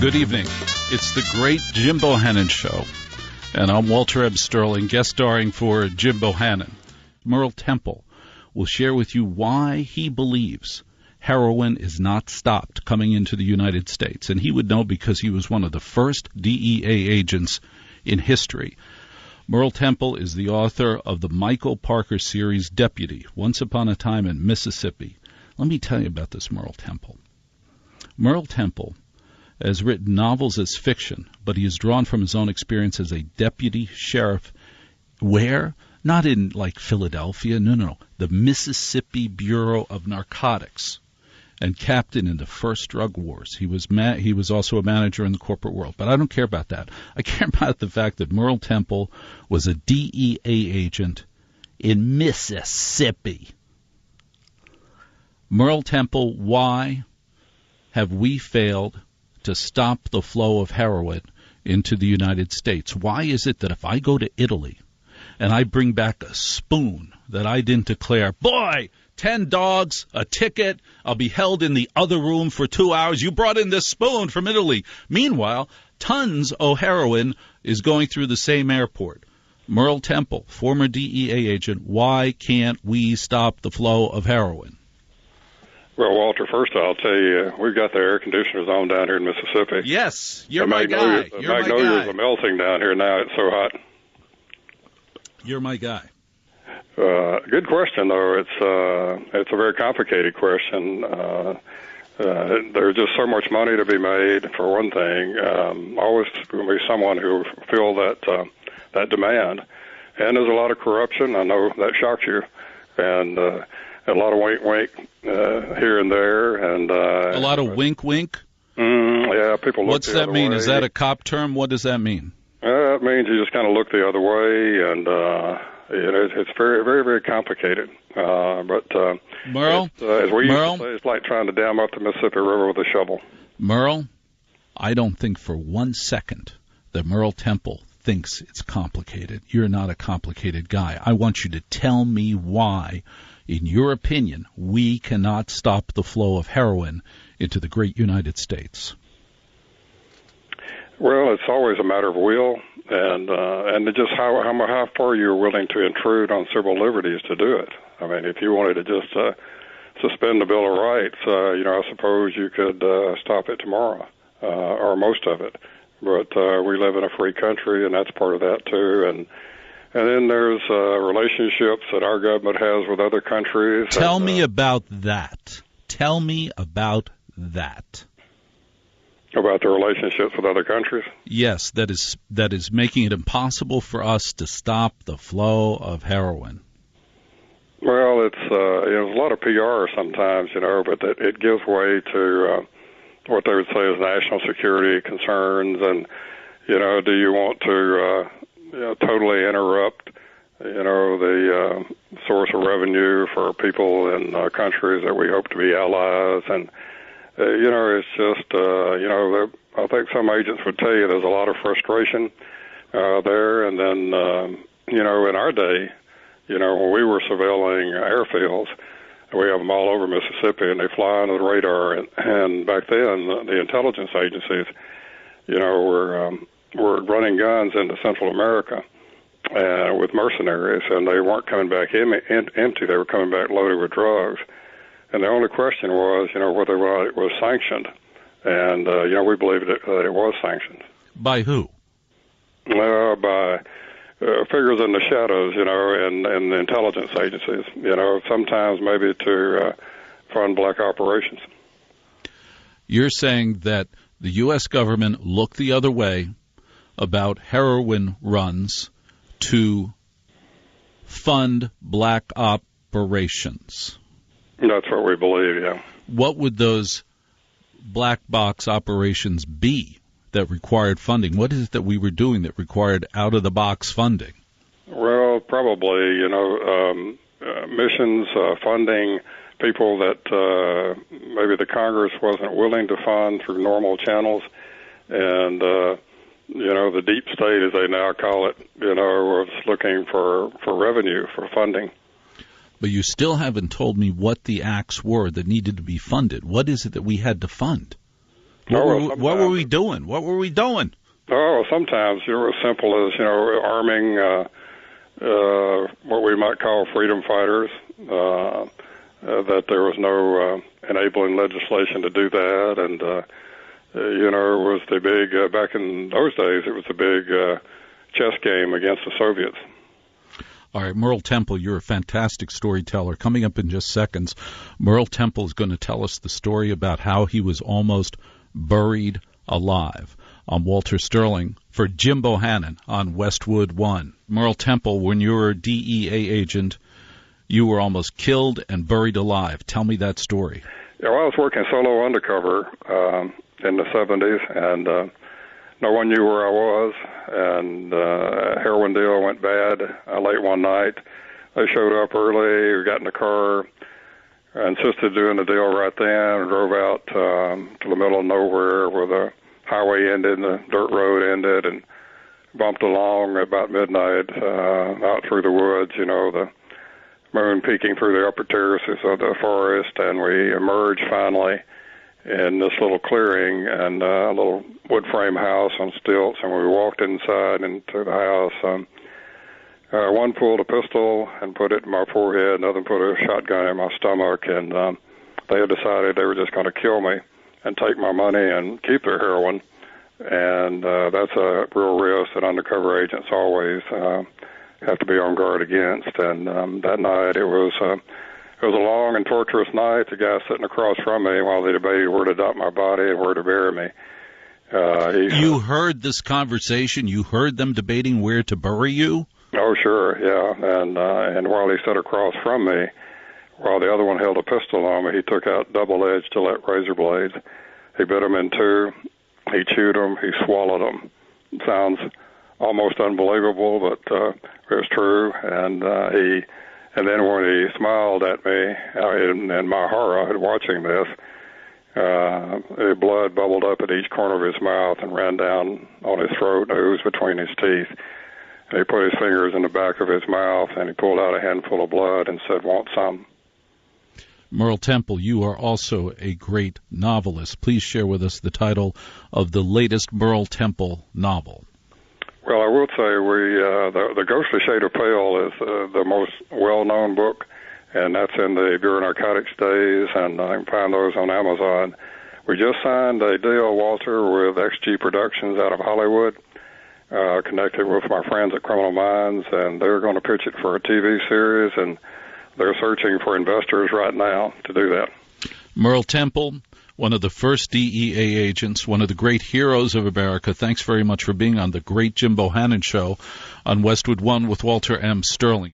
Good evening. It's the great Jim Bohannon Show, and I'm Walter Ebb Sterling, guest starring for Jim Bohannon. Merle Temple will share with you why he believes heroin is not stopped coming into the United States, and he would know because he was one of the first DEA agents in history. Merle Temple is the author of the Michael Parker series Deputy, Once Upon a Time in Mississippi. Let me tell you about this Merle Temple. Merle Temple has written novels as fiction, but he is drawn from his own experience as a deputy sheriff. Where? Not in, like, Philadelphia. No. The Mississippi Bureau of Narcotics, and captain in the first drug wars. He was also a manager in the corporate world. But I don't care about that. I care about the fact that Merle Temple was a DEA agent in Mississippi. Merle Temple, why have we failed to stop the flow of heroin into the United States? Why is it that if I go to Italy and I bring back a spoon that I didn't declare, boy, 10 dogs, a ticket, I'll be held in the other room for 2 hours. You brought in this spoon from Italy. Meanwhile, tons of heroin is going through the same airport. Merle Temple, former DEA agent, why can't we stop the flow of heroin? Well, Walter, first I'll tell you, we've got the air conditioners on down here in Mississippi. Yes, you're my guy. The magnolias are melting down here now. It's so hot. You're my guy. Good question, though. It's a very complicated question. There's just so much money to be made, for one thing. Always going to be someone who will feel that demand. And there's a lot of corruption. I know that shocks you. And a lot of wink here and there. And a lot of wink? Yeah, people look What's the that other mean? way. Is that a cop term? What does that mean? It means you just kind of look the other way, and it's very, very, very complicated. Merle, as we used to say, it's like trying to dam up the Mississippi River with a shovel. Merle, I don't think for 1 second that Merle Temple thinks it's complicated. You're not a complicated guy. I want you to tell me why, in your opinion, we cannot stop the flow of heroin into the great United States. Well, it's always a matter of will, and just how far you're willing to intrude on civil liberties to do it. I mean, if you wanted to just suspend the Bill of Rights, I suppose you could stop it tomorrow, or most of it. But we live in a free country, and that's part of that too. And then there's relationships that our government has with other countries. Tell me about that. Tell me about that. About the relationships with other countries? Yes, that is making it impossible for us to stop the flow of heroin. Well, it's a lot of PR sometimes, but it gives way to what they would say is national security concerns, and do you want to totally interrupt the source of revenue for people in countries that we hope to be allies, and it's just, I think some agents would tell you there's a lot of frustration there. And then, in our day, when we were surveilling airfields, we have them all over Mississippi, and they fly under the radar. And back then, the intelligence agencies, were running guns into Central America with mercenaries, and they weren't coming back empty. They were coming back loaded with drugs. And the only question was, whether it was sanctioned. And, we believed that it was sanctioned. By who? By figures in the shadows, and the intelligence agencies, sometimes maybe to fund black operations. You're saying that the U.S. government looked the other way about heroin runs to fund black operations. That's what we believe, yeah. What would those black box operations be that required funding? What is it that we were doing that required out-of-the-box funding? Well, probably, missions, funding, people that maybe the Congress wasn't willing to fund through normal channels, and, the deep state, as they now call it, was looking for revenue, for funding. But you still haven't told me what the acts were that needed to be funded. What is it that we had to fund? What were we doing? What were we doing? Oh, sometimes, as simple as, arming what we might call freedom fighters, that there was no enabling legislation to do that. And, it was the big, back in those days, it was the big chess game against the Soviets. All right, Merle Temple, you're a fantastic storyteller. Coming up in just seconds, Merle Temple is going to tell us the story about how he was almost buried alive. I'm Walter Sterling for Jim Bohannon on Westwood One. Merle Temple, when you were a DEA agent, you were almost killed and buried alive. Tell me that story. Yeah, well, I was working solo undercover in the 70s, and no one knew where I was, and a heroin deal went bad late one night. They showed up early, we got in the car, insisted doing the deal right then, and drove out to the middle of nowhere where the highway ended and the dirt road ended, and bumped along about midnight out through the woods, the moon peeking through the upper terraces of the forest, and we emerged finally in this little clearing and a little wood frame house on stilts, and we walked inside into the house. One pulled a pistol and put it in my forehead, another put a shotgun in my stomach, and they had decided they were just going to kill me and take my money and keep their heroin. And that's a real risk that undercover agents always have to be on guard against. And that night it was a long and torturous night. The guy sitting across from me while they debated where to dump my body and where to bury me. You heard this conversation? You heard them debating where to bury you? Oh, sure, yeah. And while he sat across from me, while the other one held a pistol on me, he took out double-edged Gillette razor blades. He bit them in two. He chewed them. He swallowed them. It sounds almost unbelievable, but it was true. And then when he smiled at me, in my horror watching this, the blood bubbled up at each corner of his mouth and ran down on his throat and oozed between his teeth. And he put his fingers in the back of his mouth, and he pulled out a handful of blood and said, "Want some?" Merle Temple, you are also a great novelist. Please share with us the title of the latest Merle Temple novel. Well, I will say the Ghostly Shade of Pale is the most well-known book, and that's in the Bureau of Narcotics days, and I can find those on Amazon. We just signed a deal, Walter, with XG Productions out of Hollywood, connected with my friends at Criminal Minds, and they're going to pitch it for a TV series, and they're searching for investors right now to do that. Merle Temple, one of the first DEA agents, one of the great heroes of America. Thanks very much for being on the Great Jim Bohannon Show on Westwood One with Walter M. Sterling.